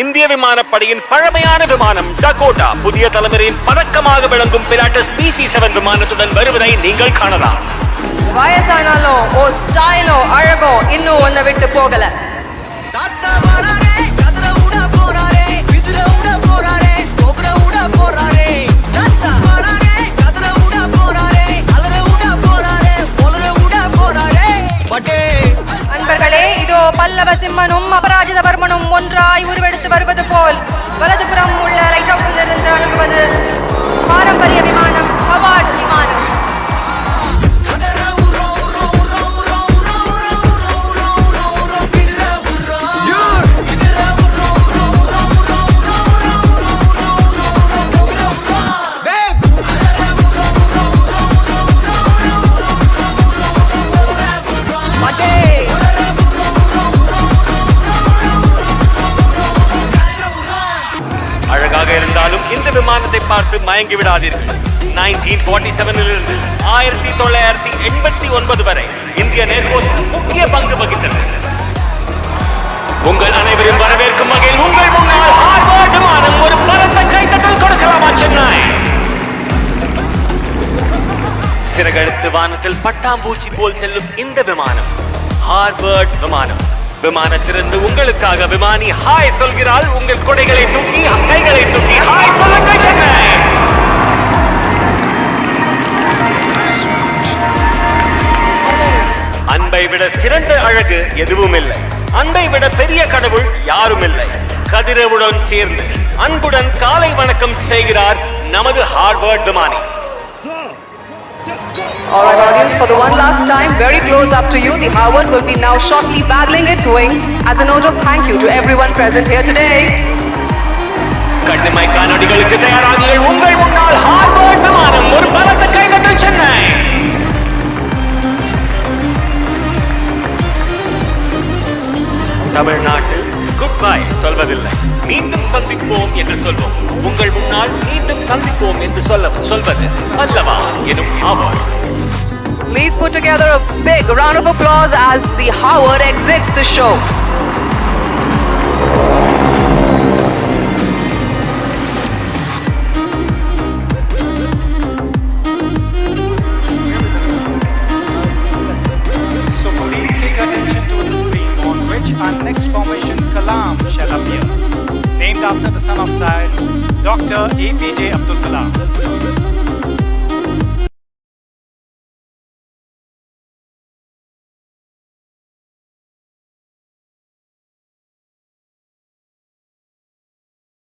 இந்திய விமானப்படையின் பழமையான விமானம் டகோட்டா புதிய தலைமுறையின் பதக்கமாக விளங்கும் பிலாட்டஸ் PC-7 விமானத்துடன் வருவதை நீங்கள் காணலாம். வயசானாலும் ஓ ஸ்டைலோ அழகோ இன்னும் ஒன்ன விட்டு போகல. அன்பர்களே, இதோ பல்லவ சிம்மனும் அபராஜித வர்மனும் ஒன்றாய் உருவெடுத்து வருவது போல் வலதுபுறம் உள்ள லைட் ஹவுஸில் இருந்து அணுகுவது பாரம்பரிய விமானம் ஹவார்ட் விமானம். அழகாக இருந்தாலும் இந்த விமானத்தை பார்த்து மயங்கி விடாதீர்கள். 1947 இலிருந்து 1989 வரை இந்திய ஏர்போர்ஸ் முக்கிய பங்கு வகித்தது. உங்கள் அனைவரையும் வரவேற்கும் வகையில் உங்கள் முன்னால் ஹார்வர்ட் விமானம் ஒரு பலத்த கைத்தட்டல் கொடுக்கலாமா சென்னை? சிறகெடுத்து வானத்தில் பட்டாம்பூச்சி போல் செல்லும் இந்த விமானம் ஹார்வர்ட் விமானம். விமானத்திலிருந்து உங்களுக்காக விமானி ஹாய் சொல்கிறாள். உங்கள் கொடைகளை தூக்கி கைகளை தூக்கி ஹாய் சொல்லுங்கள் சென்னை. அன்பை விட சிறந்த அழகு எதுவும் இல்லை. அன்பை விட பெரிய கடவுள் யாரும் இல்லை. கதிரவுடன் சேர்ந்து அன்புடன் காலை வணக்கம் செய்கிறார் நமது ஹார்வர்ட் விமானி. Alright audience, for the one last time, very close up to you, the Harvard will be now shortly waggling its wings as a note of thank you to everyone present here today. கண்ணிமை காணொளிகளுக்கு தயாராகுங்கள். உங்கள் முன்னால் Harvard விமானம் ஒரு பலத்த கைதட்டல் சென்னை. தமிழ்நாட்டில் good bye சொல்வதில்லை, மீண்டும் சந்திப்போம் என்று சொல்வோம். உங்கள் முன்னால் மீண்டும் சந்திப்போம் என்று சொல்வது அல்லவா எனும் Harvard. Please put together a big round of applause as the Harvard exits the show. So please take attention to the screen on which our next formation Kalam shall appear, named after the son of Sahib, Dr. APJ Abdul Kalam.